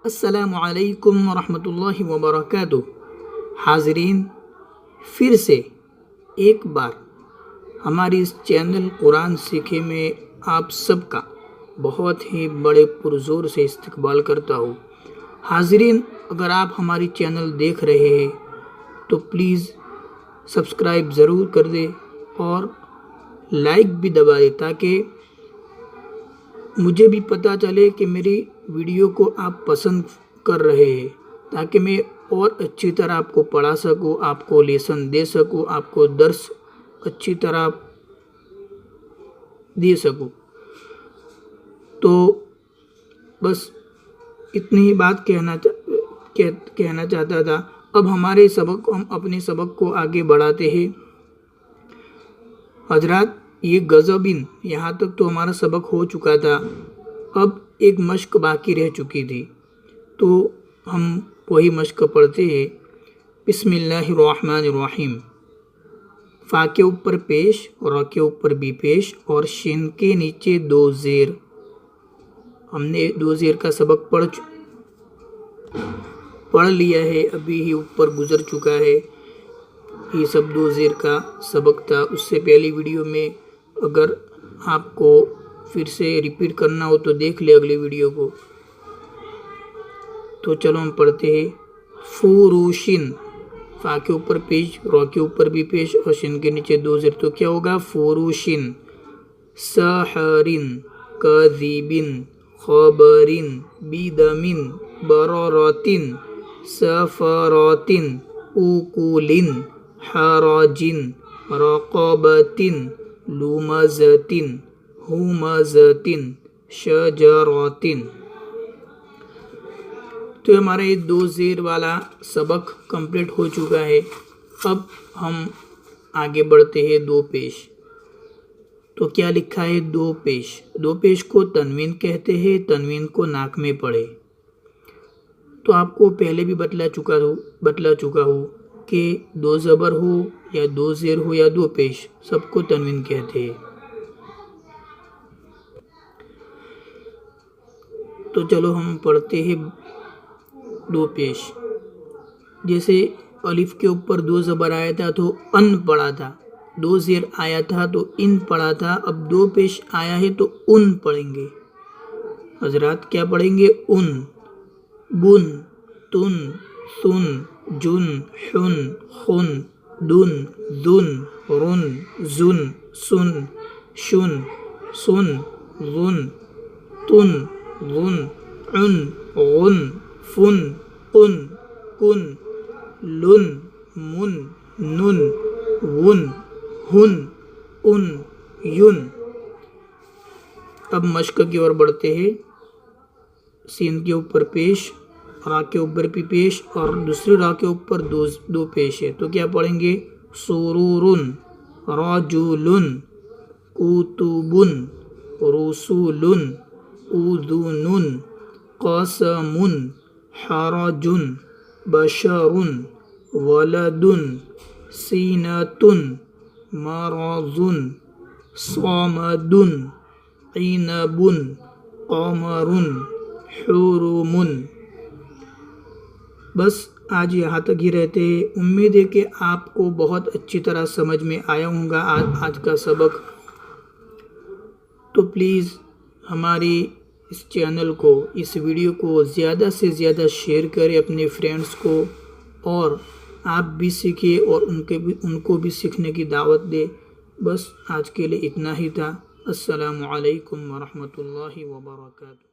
السلام علیکم ورحمۃ اللہ وبرکاتہ۔ حاضرین، پھر سے ایک بار ہماری اس چینل قرآن سیکھے میں آپ سب کا بہت ہی بڑے پرزور سے استقبال کرتا ہوں۔ حاضرین، اگر آپ ہماری چینل دیکھ رہے ہیں تو پلیز سبسکرائب ضرور کر دیں اور لائک بھی دبا دیں تاکہ مجھے بھی پتہ چلے کہ میری ویڈیو کو آپ پسند کر رہے ہیں، تاکہ میں اور اچھی طرح آپ کو پڑھا سکوں، آپ کو لیسن دے سکوں، آپ کو درس اچھی طرح دے سکوں۔ تو بس اتنی ہی بات کہنا چاہتا تھا۔ اب ہم اپنے سبق کو آگے بڑھاتے ہیں۔ حضرات، یہ غضبن یہاں تک تو ہمارا سبق ہو چکا تھا، اب ایک مشق باقی رہ چکی تھی، تو ہم وہی مشق پڑھتے ہیں۔ بسم اللہ الرحمن الرحیم۔ فا کے اوپر پیش، را کے اوپر بھی پیش اور شین کے نیچے دو زیر۔ ہم نے دو زیر کا سبق پڑھ لیا ہے، ابھی ہی اوپر گزر چکا ہے۔ یہ سب دو زیر کا سبق تھا۔ اس سے پہلی ویڈیو میں اگر آپ کو پھر سے ریپیٹ کرنا ہو تو دیکھ لے اگلی ویڈیو کو۔ تو چلو ہم پڑھتے ہیں۔ فروشن، فا کے اوپر پیش، را کے اوپر بھی پیش اور شین کے نیچے دو زیر، تو کیا ہوگا؟ فروشن۔ سحرن، کاذبن، خبرن، بدمن، بررتن، سفرتن، اکلن، حرجن، رقبتن، لمزتن، ہمزتن، شجرتن۔ تو ہمارا یہ دو زیر والا سبق کمپلیٹ ہو چکا ہے۔ اب ہم آگے بڑھتے ہیں دو پیش۔ تو کیا لکھا ہے؟ دو پیش۔ دو پیش کو تنوین کہتے ہیں، تنوین کو ناک میں پڑھے۔ تو آپ کو پہلے بھی بتلا چکا ہوں کہ دو زبر ہو یا دو زیر ہو یا دو پیش، سب کو تنوین کہتے ہیں۔ تو چلو ہم پڑھتے ہیں دو پیش۔ جیسے الف کے اوپر دو زبر آیا تھا تو ان پڑھا تھا، دو زیر آیا تھا تو ان پڑھا تھا، اب دو پیش آیا ہے تو ان پڑھیں گے۔ حضرات کیا پڑھیں گے؟ ان۔ بن، تن، سن، جن، حن، خن، دن، ذن، رن، زن، سن، شن، سن، ظن، تن، ظن، عن، غن، فن، قن، کن، لن، من، نن، ون، ہن، ان، ین۔ اب مشق کی اور بڑھتے ہیں۔ سین کے اوپر پیش، را کے اوپر بھی پیش اور دوسری را کے اوپر دو پیش ہے، تو کیا پڑھیں گے؟ سرورن، رجلن، کتبن، رسولن، اذنن، قسمن، حرجن، بشرن، ولدن، سینتن، مرضن، صمدن، عنبن، قمرن، حرمن۔ بس آج یہاں تک ہی رہتے ہیں۔ امید ہے کہ آپ کو بہت اچھی طرح سمجھ میں آیا ہوگا آج کا سبق۔ تو پلیز ہماری اس چینل کو، اس ویڈیو کو زیادہ سے زیادہ شیئر کریں اپنے فرینڈس کو، اور آپ بھی سیکھیں اور ان کو بھی سیکھنے کی دعوت دیں۔ بس آج کے لیے اتنا ہی تھا۔ السلام علیکم ورحمۃ اللہ وبرکاتہ۔